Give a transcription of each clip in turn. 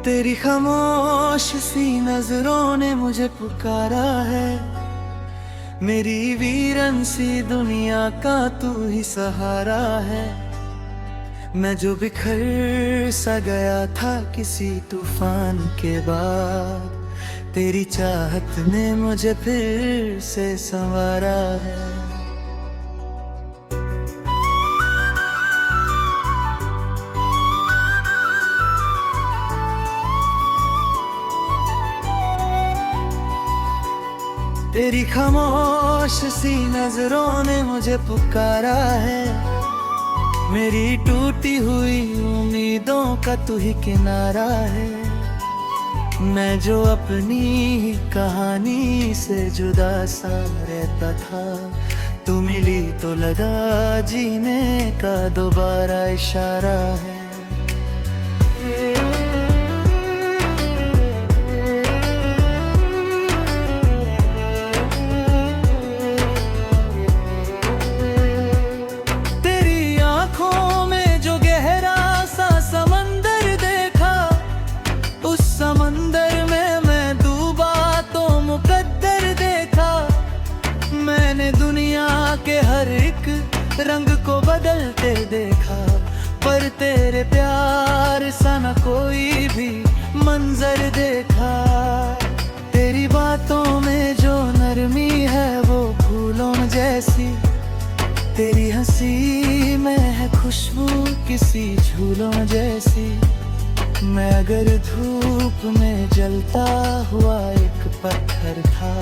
तेरी खामोश सी नजरों ने मुझे पुकारा है। मेरी वीरन सी दुनिया का तू ही सहारा है। मैं जो बिखर सा गया था किसी तूफान के बाद, तेरी चाहत ने मुझे फिर से संवारा है। तेरी खामोश सी नजरों ने मुझे पुकारा है। मेरी टूटी हुई उम्मीदों का तू ही किनारा है। मैं जो अपनी ही कहानी से जुदा सा रहता था, तू मिली तो लगा जीने का दोबारा इशारा है। समंदर में मैं डूबा तो मुकद्दर देखा। मैंने दुनिया के हर एक रंग को बदलते देखा, पर तेरे प्यार सा न कोई भी मंजर देखा। तेरी बातों में जो नरमी है वो फूलों जैसी, तेरी हंसी में है खुशबू किसी झूलों जैसी। मैं अगर धूप में जलता हुआ एक पत्थर था,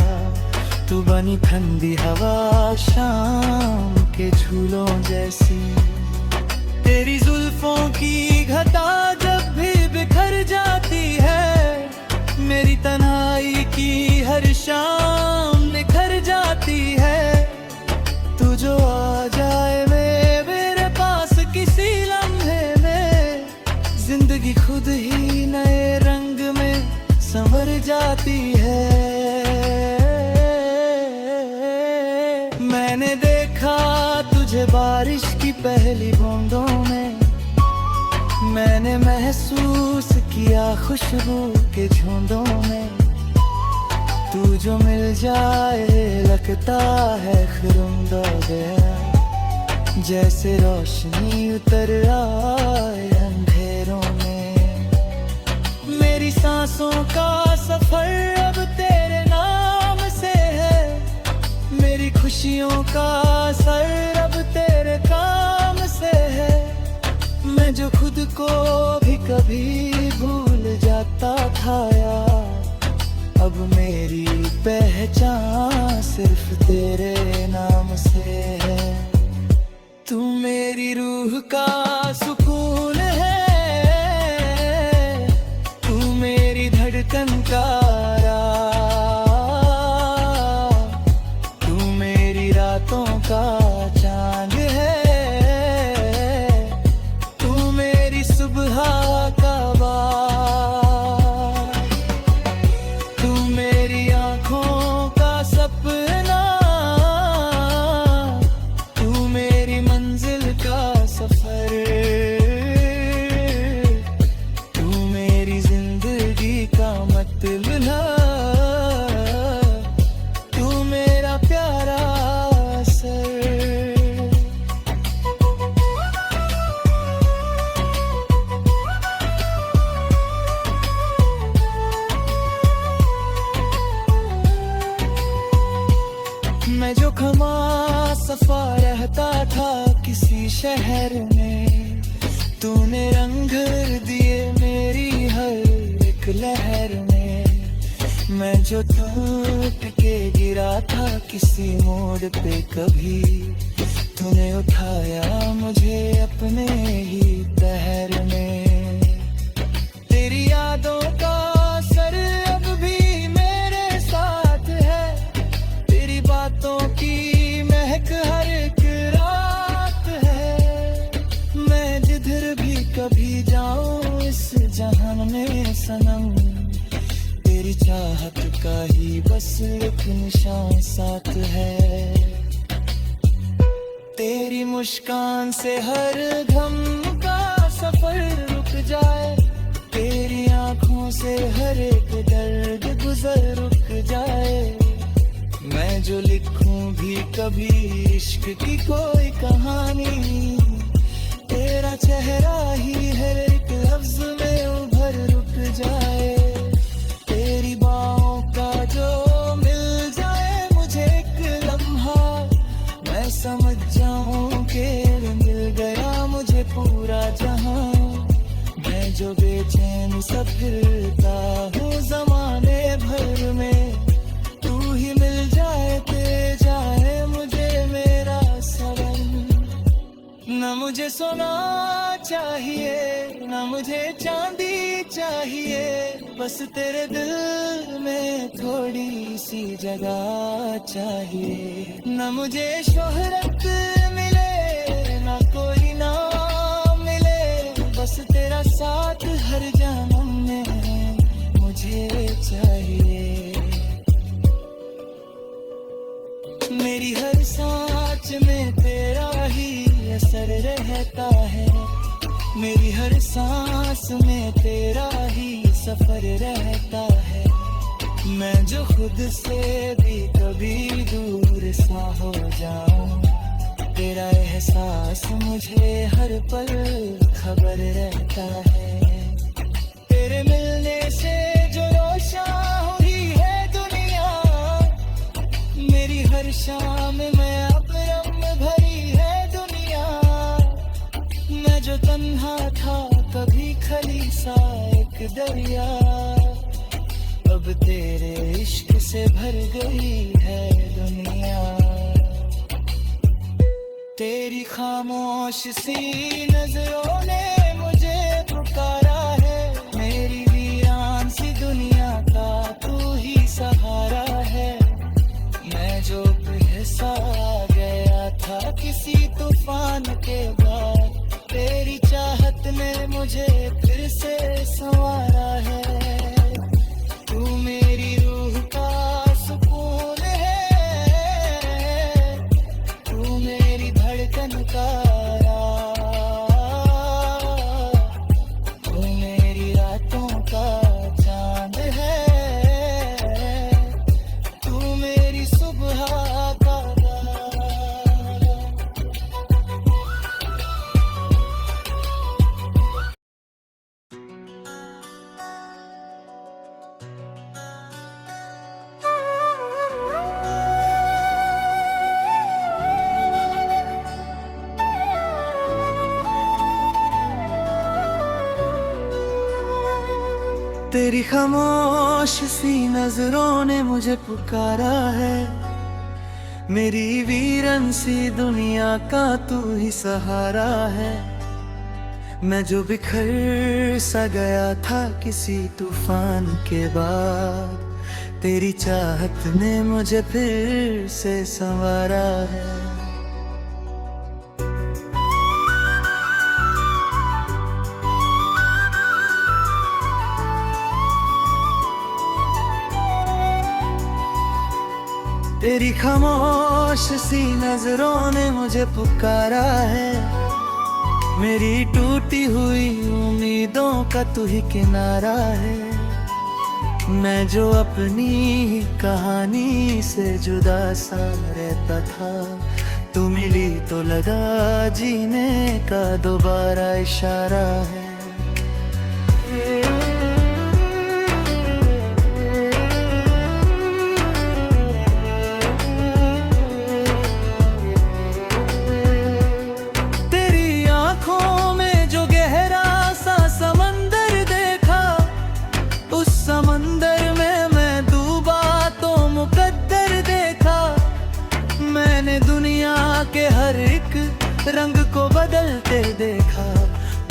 तू बनी ठंडी हवा शाम के झूलों जैसी। तेरी जुल्फों की घटा जब भी बिखर जाती है, मेरी तन्हाई की हर शाम निखर जाती है। तू जो आ जाए मेरे पास किसी लम्हे में, जिंदगी खुद ही नए रंग में संवर जाती है। मैंने देखा तुझे बारिश की पहली बूंदों में, मैंने महसूस किया खुशबू के झुंडों में। तू जो मिल जाए लगता है खुरुंदा गया, जैसे रोशनी उतर आए अंधेरों में। मेरी सांसों का सफर अब तेरे नाम से है, मेरी खुशियों का सर अब तेरे काम से है। मैं जो खुद को भी कभी भूल जाता था यार, अब मेरी पहचान सिर्फ तेरे नाम से है। तू मेरी रूह का सुकून है, तू मेरी धड़कन का राज, तू मेरी रातों का चांद है, तू मेरी सुबह का बार, तू मेरी आँखों का सपना, तू मेरी मंजिल का सफर, तू मेरी जिंदगी का मतलब, तू मेरा प्यारा सर। मैं जो खमा सफा रहता था किसी शहर में, तूने रंग भर दिए मेरी हर एक लहर में। मैं जो टूट के गिरा था किसी मोड़ पे कभी, तूने उठाया मुझे अपने ही तहर में। तेरी यादों का असर अब भी मेरे साथ है, तेरी बातों की महक हर एक रात है। मैं जिधर भी कभी जाऊं इस जहान में सनम, तेरी चाहत का ही बस एक निशान साथ है। तेरी मुस्कान से हर गम का सफर रुक जाए, तेरी आँखों जो लिखूं भी कभी इश्क की कोई कहानी, तेरा चेहरा ही हर एक लफ्ज में उभर रुक जाए। तेरी बाहों का जो मिल जाए मुझे एक लम्हा, मैं समझ जाऊं कि मिल गया मुझे पूरा जहां। मैं जो बेचैन सा फिरता हूँ जमाने भर में, तू ही मिल जाए ते जाए मुझे मेरा सवन। न मुझे सोना चाहिए न मुझे चांदी चाहिए, बस तेरे दिल में थोड़ी सी जगह चाहिए। न मुझे शोहरत मिले न कोई नाम मिले, बस तेरा साथ हर जन्म में मुझे चाहिए। मेरी हर सांस में तेरा ही असर रहता है, मेरी हर सांस में तेरा ही सफर रहता है। मैं जो खुद से भी कभी दूर सा हो जाऊं, तेरा एहसास मुझे हर पल खबर रहता है। तेरे मिलने से जो रोशन हुई है दुनिया, मेरी हर शाम में अब रम भरी है दुनिया। मैं जो तन्हा था कभी खली सा एक दरिया, अब तेरे इश्क से भर गई है दुनिया। तेरी खामोश सी नजरों ने मुझे पुकारा है, मेरी वीरान सी दुनिया का तू ही सहारा है। मैं जो पिघसा गया था किसी तूफान के बाद, तेरी चाहत ने मुझे फिर से संवारा है। तू मेरी रूह का सुकून है, तू मेरी धड़कन का राज, तू मेरी रातों का चांद है, तू मेरी सुबह का तेरी खामोश सी नजरों ने मुझे पुकारा है, मेरी वीरन सी दुनिया का तू ही सहारा है। मैं जो बिखर सा गया था किसी तूफान के बाद, तेरी चाहत ने मुझे फिर से संवारा है। तेरी खामोश सी नजरों ने मुझे पुकारा है, मेरी टूटी हुई उम्मीदों का तू ही किनारा है। मैं जो अपनी ही कहानी से जुदा सा रहता था, तू मिली तो लगा जीने का दोबारा इशारा है। समंदर में मैं डूबा तो मुकद्दर देखा, मैंने दुनिया के हर एक रंग को बदलते देखा,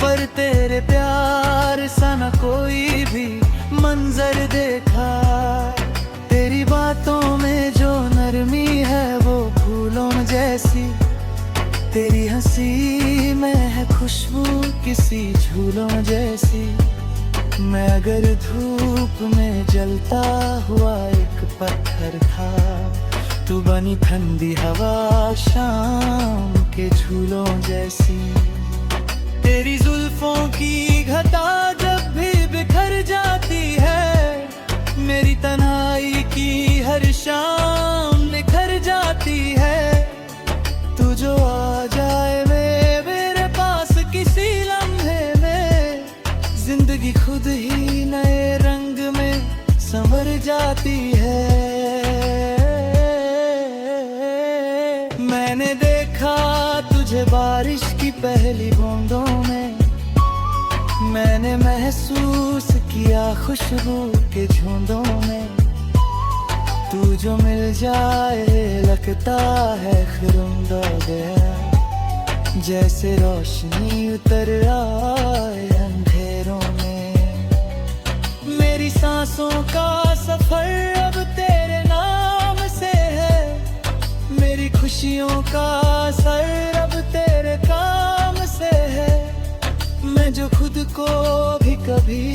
पर तेरे प्यार सा न कोई भी मंजर देखा। तेरी बातों में जो नरमी है वो फूलों जैसी, तेरी हंसी में है खुशबू किसी झूलों जैसी। मैं अगर धूप में जलता हुआ एक पत्थर था, तू बनी ठंडी हवा शाम के झूलों जैसी। तेरी जुल्फों की घटा जब भी बिखर जाती है, मेरी तन्हाई की हर शाम निखर खुद ही नए रंग में संवर जाती है। मैंने देखा तुझे बारिश की पहली बूंदों में, मैंने महसूस किया खुशबू के झुंडों में। तू जो मिल जाए लगता है खुरुंदा गया, जैसे रोशनी उतर आए अंधेरों में। मेरी सांसों का सफर अब तेरे नाम से है, मेरी खुशियों का सर अब तेरे काम से है। मैं जो खुद को भी कभी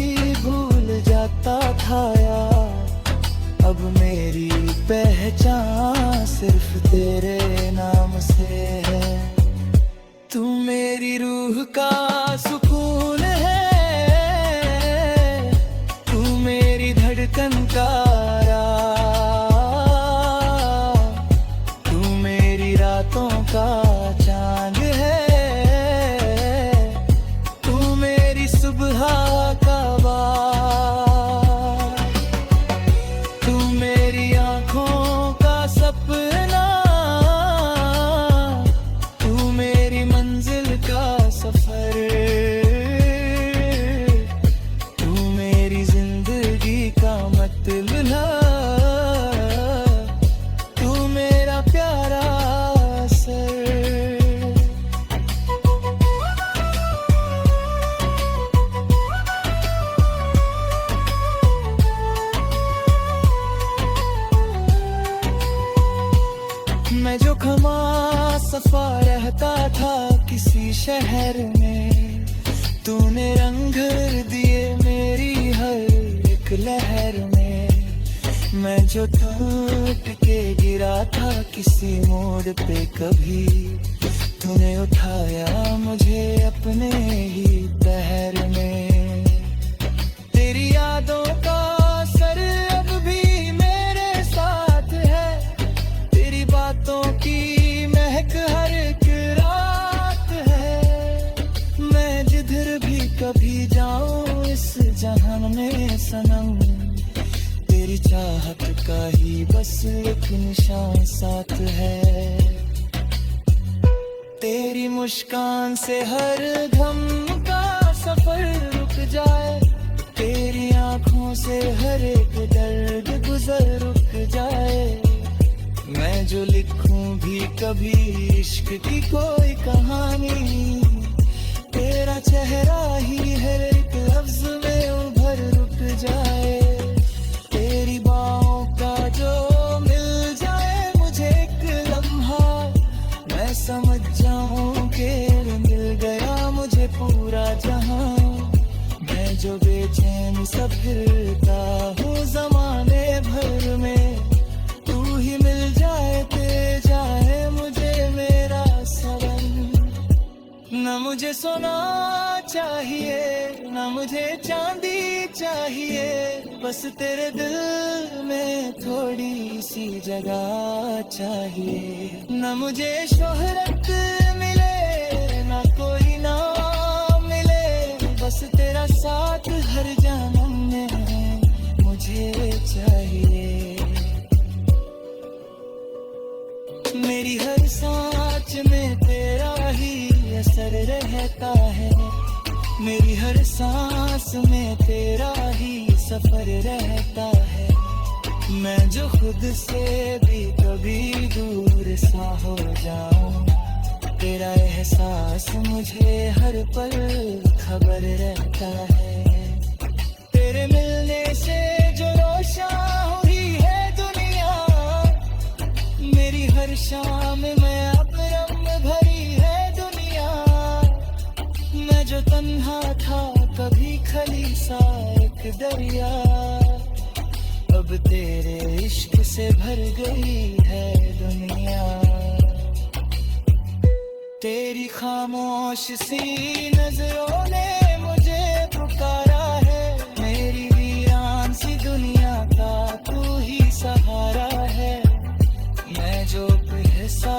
भूल जाता था यार, अब मेरी पहचान सिर्फ तेरे नाम से है। तू मेरी रूह का सुकून है, तू मेरी धड़कन का राज, तू मेरी रातों का चांद है, तू मेरी सुबह का बार, तू मेरी आँखों का सपना, तू मेरी मंजिल का सफर, तू मेरी जिंदगी का मतलब, तू मेरा प्यारा सर। मैं जो खमा सफा रहता था किसी शहर में, तूने रंग भर दिए मेरी हर एक लहर में। मैं जो टूट के गिरा था किसी मोड़ पे कभी, तूने उठाया मुझे अपने ही पहर में। तेरी यादों का असर अब भी मेरे साथ है, तेरी बातों की महक हर एक रात है। मैं जिधर भी कभी जाऊं इस जहान में सनम, तेरी चाहत का ही बस एक निशान साथ है। तेरी मुस्कान से हर गम का सफर रुक जाए, तेरी आंखों से हर एक दर्द गुजर रुक जाए। मैं जो लिखूं भी कभी इश्क की कोई कहानी, तेरा चेहरा ही हर एक लफ्ज में उभर रुक जाए। तेरी बाहों का जो मिल जाए मुझे एक लम्हा, मैं समझ जाऊं कि मिल गया मुझे पूरा जहां। मैं जो बेचैन सा फिरता हूँ जमाने भर में, तू ही मिल जाए ते जाए मुझे मेरा सवन। न मुझे सोना चाहिए न मुझे चांदी चाहिए, बस तेरे दिल में थोड़ी सी जगह चाहिए। न मुझे शोहरत मिले न कोई नाम मिले, बस तेरा साथ हर जन्म में मुझे चाहिए। मेरी हर सांस में तेरा ही असर रहता है, मेरी हर सांस में तेरा ही सफर रहता है। मैं जो खुद से भी कभी दूर सा हो जाऊं, तेरा एहसास मुझे हर पल खबर रहता है। तेरे मिलने से जो रोशन हुई है दुनिया, मेरी हर शाम में अपरम भरी है दुनिया। मैं जो तन्हा था कभी खली सा एक दरिया, अब तेरे इश्क से भर गई है दुनिया। तेरी खामोश सी नजरों ने मुझे पुकारा है, मेरी वीरान सी दुनिया का तू ही सहारा है। मैं जो पिघसा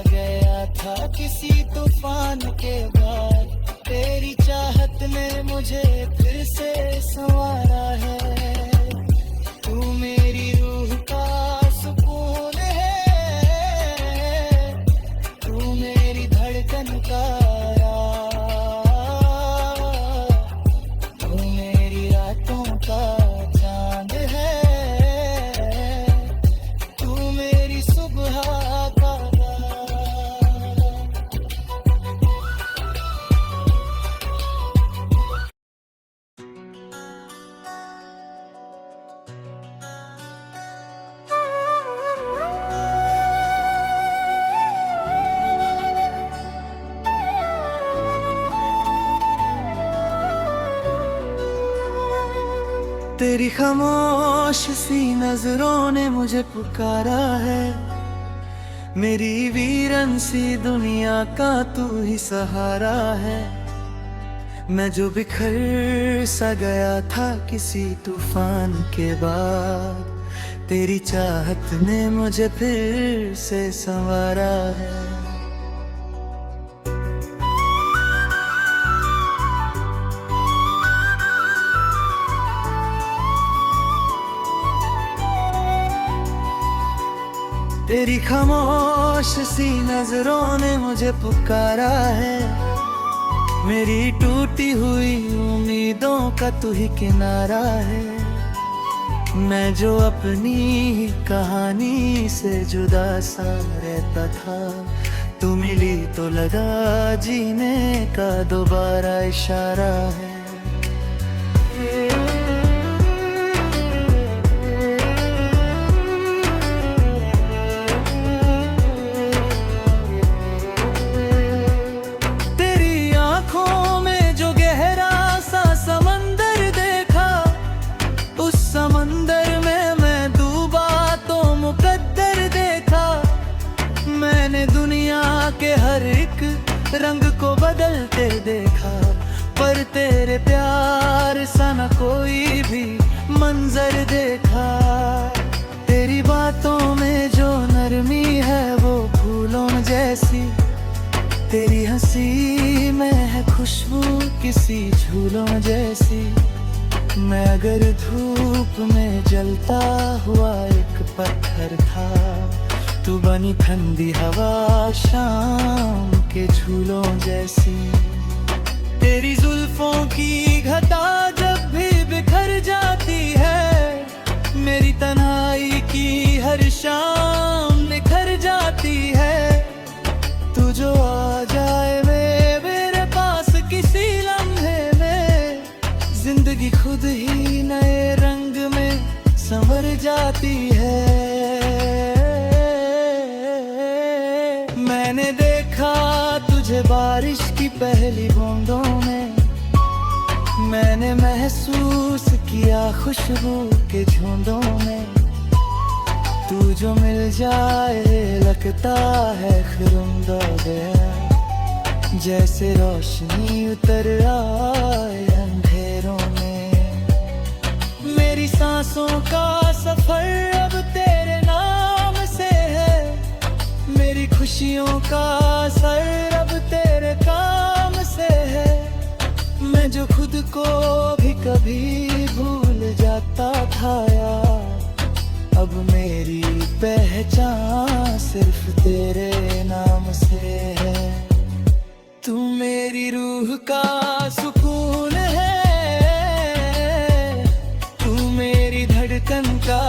गया था किसी तूफान के बाद, तेरी चाहत ने मुझे फिर से संवारा है। तू मेरी रूह का सुकून है, तू मेरी धड़कन का राज, तू मेरी रातों का चांद है, तू मेरी सुबह का तेरी खामोश सी नजरों ने मुझे पुकारा है। मेरी वीरन सी दुनिया का तू ही सहारा है। मैं जो बिखर सा गया था किसी तूफान के बाद, तेरी चाहत ने मुझे फिर से संवारा है। तेरी खामोश सी नजरों ने मुझे पुकारा है। मेरी टूटी हुई उम्मीदों का तू ही किनारा है। मैं जो अपनी ही कहानी से जुदा सा रहता था, तू मिली तो लगा जीने का दोबारा इशारा है। समंदर में मैं डूबा तो मुकद्दर देखा। मैंने दुनिया के हर एक रंग को बदलते देखा, पर तेरे प्यार सा न कोई भी मंजर देखा। तेरी बातों में जो नरमी है वो फूलों जैसी, तेरी हंसी में है खुशबू किसी झूलों जैसी। मैं अगर धूप में जलता हुआ एक पत्थर था, तू बनी ठंडी हवा शाम के झूलों जैसी। तेरी जुल्फों की घटा जब भी बिखर जाती है, मेरी तन्हाई की हर शाम निखर जाती है। तू जो आ जाए मेरे पास किसी लम्हे में, जिंदगी खुद ही नए रंग में संवर जाती है। मैंने देखा तुझे बारिश की पहली बूंदों में, मैंने महसूस किया खुशबू के झुंडों में। तू जो मिल जाए लगता है खुरुंदा गया, जैसे रोशनी उतर आए अंधेरों में। मेरी सांसों का सफर अब तेरे नाम से है, मेरी खुशियों का सर अब तेरे काम से है। मैं जो खुद को भी कभी भूल जाता था यार, अब मेरी पहचान सिर्फ तेरे नाम से है। तू मेरी रूह का सुकून है, तू मेरी धड़कन का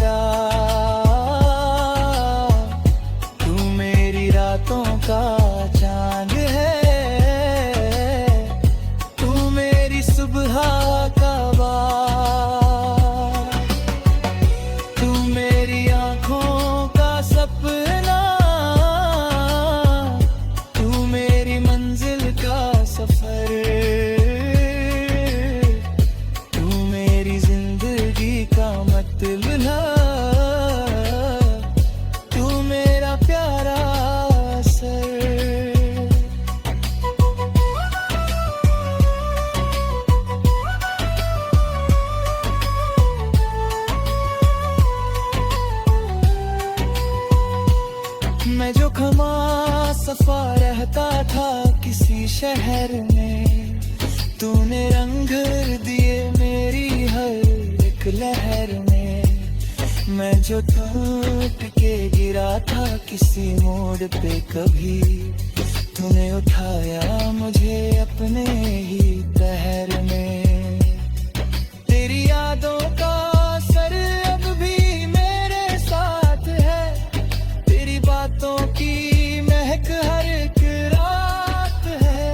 राज, तू मेरी रातों का चांद है, तू मेरी सुबह का बार, तू मेरी आँखों का सपना, तू मेरी मंजिल का सफर, तू मेरी जिंदगी का मतलब, तू मेरा प्यारा सर। मैं जो खमा सफा रहता था किसी शहर में, तूने रंग दिए मेरी एक लहर में। मैं जो टूट के गिरा था किसी मोड़ पे कभी, तूने उठाया मुझे अपने ही तहर में। तेरी यादों का असर अब भी मेरे साथ है, तेरी बातों की महक हर एक रात है।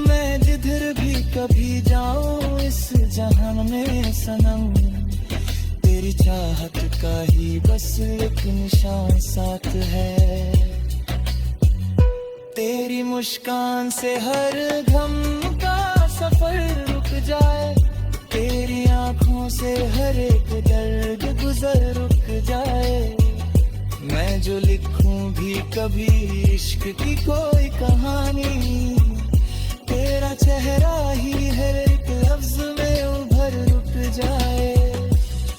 मैं जिधर भी कभी जाऊं इस जहान में सनम, तेरी चाहत का ही बस एक निशान साथ है। तेरी मुस्कान से हर गम का सफर रुक जाए, तेरी आंखों से हर एक दर्द गुजर रुक जाए। मैं जो लिखूं भी कभी इश्क की कोई कहानी, तेरा चेहरा ही हर एक लफ्ज में उभर रुक जाए।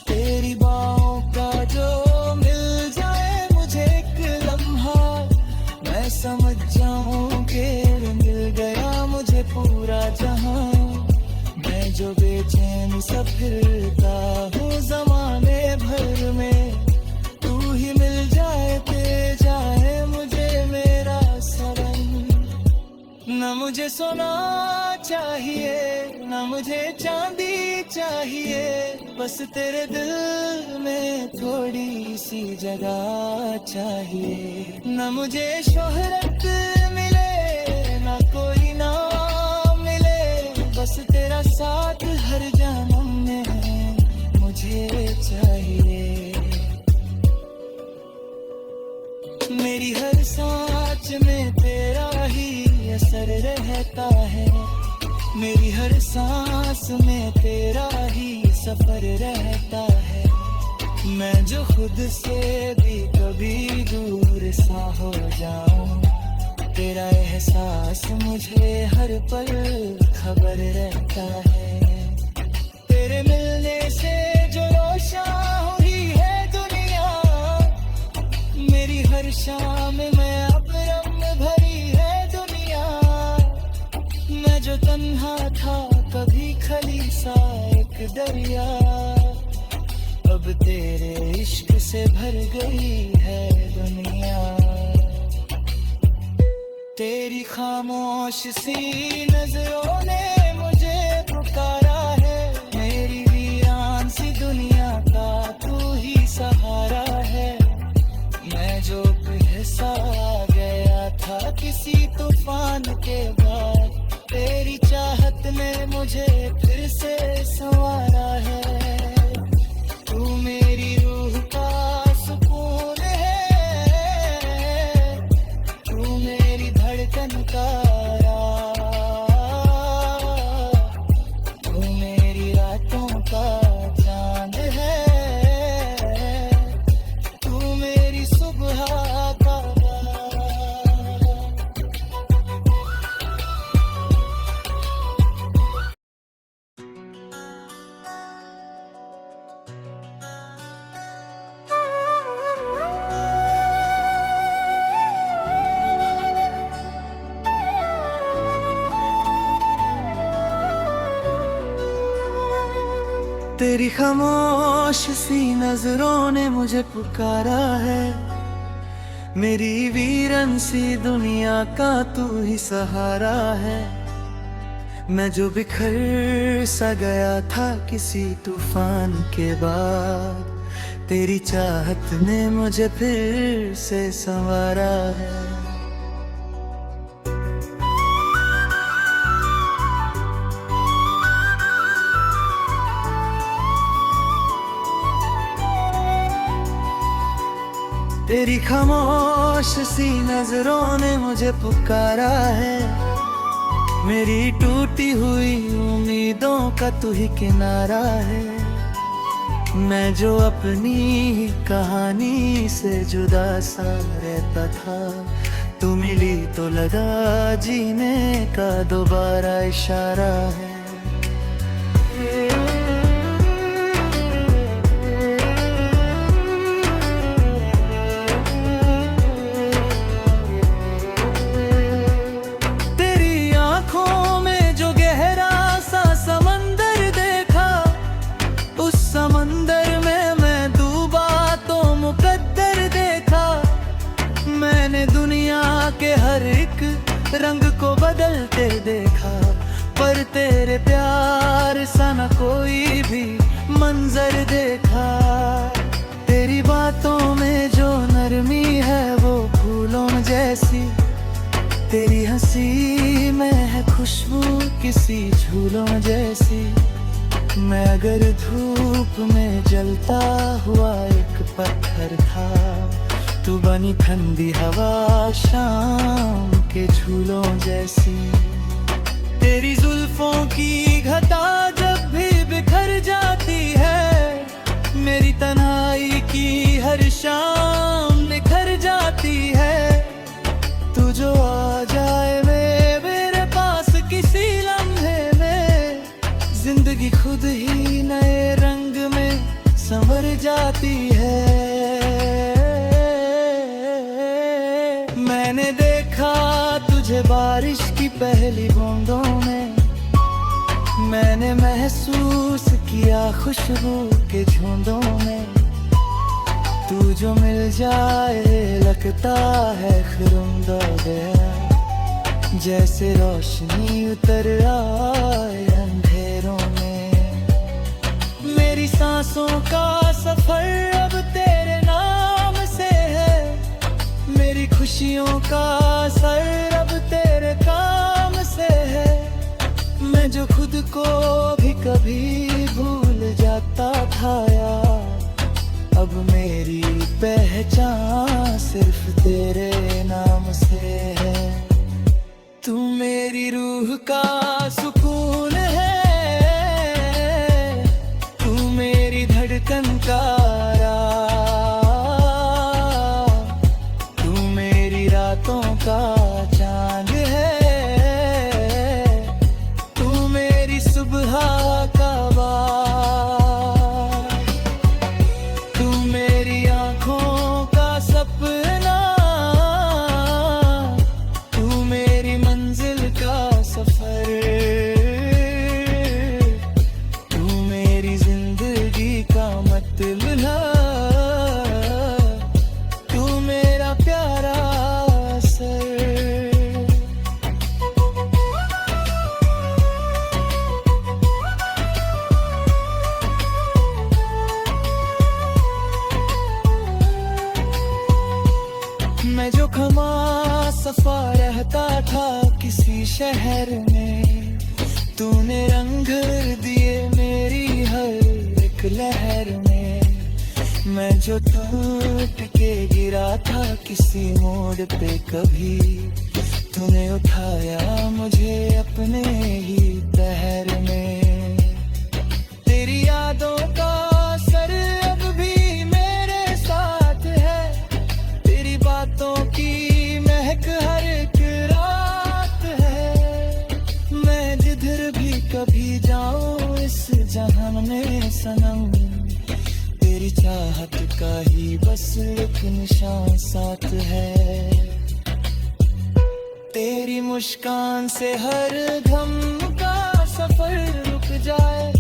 तेरी बाहों का जो मिल जाए मुझे एक लम्हा, मैं समझ जाऊं कि मिल गया मुझे पूरा जहां। मैं जो बेचैन सा फिरता हूँ जमाने भर में, तू ही मिल जाए ते जाए मुझे मेरा सनम। न मुझे सोना चाहिए न मुझे चांदी चाहिए, बस तेरे दिल में थोड़ी सी जगह चाहिए। न मुझे शोहरत मिले न कोई नाम मिले, बस तेरा साथ हर जन्म में मुझे चाहिए। मेरी हर सांस में तेरा ही असर रहता है, मेरी हर सांस में तेरा ही सफर रहता है। मैं जो खुद से भी कभी दूर सा हो जाऊं, तेरा एहसास मुझे हर पल खबर रहता है। तेरे मिलने से जो रोशन हुई है दुनिया, मेरी हर शाम में अब रंग भरी है दुनिया। मैं जो तन्हा था कभी खली सा एक दरिया, अब तेरे इश्क से भर गई है दुनिया। तेरी खामोश सी नजरों ने मुझे पुकारा है, मेरी वीरान सी दुनिया का तू ही सहारा है। मैं जो पिघसा गया था किसी तूफान के बाद, तेरी चाहत ने मुझे फिर से संवारा है। तू मेरी रूह का सुकून है, तू मेरी धड़कन का राज, तू मेरी रातों का चांद है, तू मेरी सुबह का। तेरी खामोश सी नजरों ने मुझे पुकारा है, मेरी वीरन सी दुनिया का तू ही सहारा है। मैं जो बिखर सा गया था किसी तूफान के बाद, तेरी चाहत ने मुझे फिर से संवारा है। तेरी खामोश सी नजरों ने मुझे पुकारा है, मेरी टूटी हुई उम्मीदों का तू ही किनारा है। मैं जो अपनी ही कहानी से जुदा सा रहता था, तू मिली तो लगा जीने का दोबारा इशारा है। देखा, तेरी बातों में जो नरमी है वो फूलों जैसी, तेरी हंसी में है खुशबू किसी झूलों जैसी। मैं अगर धूप में जलता हुआ एक पत्थर था, तू बनी ठंडी हवा शाम के झूलों जैसी। तेरी जुल्फों की घटा जब भी बिखर जाती है, मेरी तन्हाई की हर शाम निखर जाती है। तू जो आ जाए मेरे पास किसी लम्हे में, जिंदगी खुद ही नए रंग में संवर जाती है। मैंने देखा तुझे बारिश की पहली बूंदों में, मैंने महसूस किया खुशबू के झुंडों में। तू जो मिल जाए लगता है खुरुंदा गया, जैसे रोशनी उतर आए अंधेरों में। मेरी सांसों का सफर अब तेरे नाम से है, मेरी खुशियों का सर अब तेरे काम से है। मैं जो खुद को भी कभी भूल जाता था यार, अब मेरी पहचान सिर्फ तेरे नाम से है। तू मेरी रूह का सुकून है, तू मेरी धड़कन का राज, तू मेरी रातों का चांद है, तू मेरी सुबह का बार, तू मेरी आँखों का सपना, तू मेरी मंजिल का सफर, तू मेरी जिंदगी का मतलब, तू मेरा प्यारा सर। मैं जो खमा सफा रहता था किसी शहर में, तूने रंग दिए मेरी हर एक लहर में। मैं जो टूट के गिरा था किसी मोड़ पे कभी, तूने उठाया मुझे अपने ही पैर में। तेरी यादों का सर अब भी मेरे साथ है, तेरी बातों की महक हर एक रात है। मैं जिधर भी कभी जाऊं इस जहां में सनम, तेरी चाहत का ही बस एक निशान साथ है। तेरी मुस्कान से हर गम का सफर रुक जाए,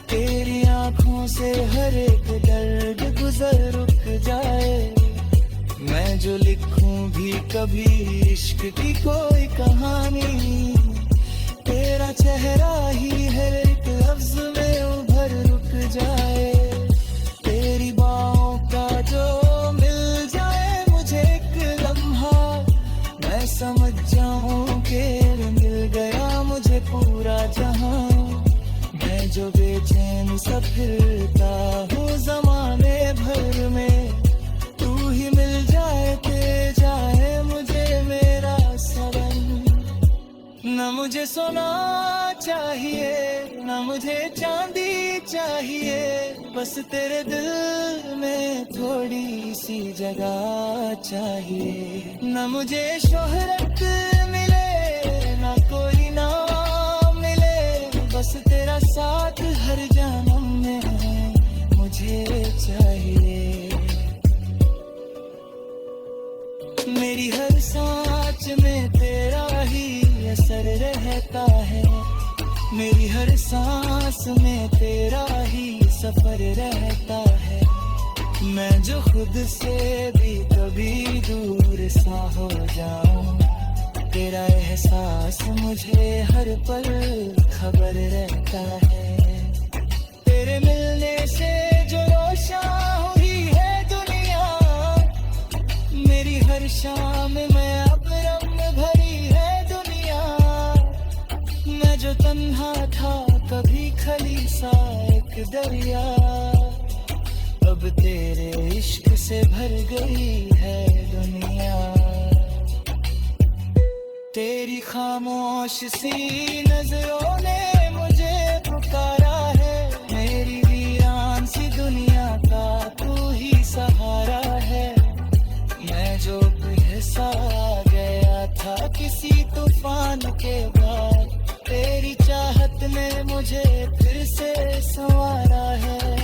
तेरी आंखों से हर एक दर्द गुजर रुक जाए। मैं जो लिखूं भी कभी इश्क की कोई कहानी, तेरा चेहरा ही हर एक लफ्ज में उभर रुक जाए। तेरी बाहों का जो मिल जाए मुझे एक लम्हा, मैं समझ जाऊं कि मिल गया मुझे पूरा जहां। मैं जो बेचैन सा फिरता हूँ जमाने भर में, तू ही मिल जाए ते जाए मुझे मेरा सवन। न मुझे सोना चाहिए न मुझे चांदी चाहिए, बस तेरे दिल में थोड़ी सी जगह चाहिए। न मुझे शोहरत मिले न कोई नाम मिले, बस तेरा साथ हर जन्म में मुझे चाहिए। मेरी हर सांस में तेरा ही असर रहता है, मेरी हर सांस में तेरा ही सफर रहता है। मैं जो खुद से भी कभी दूर सा हो जाऊं, तेरा एहसास मुझे हर पल खबर रहता है। तेरे मिलने से जो सा एक दरिया, अब तेरे इश्क से भर गई है दुनिया। तेरी खामोश सी नजरों ने मुझे पुकारा है, मेरी वीरान सी दुनिया का तू ही सहारा है। मैं जो पिघसा गया था किसी तूफान के बाद, तेरी चाहत ने मुझे फिर से संवारा है।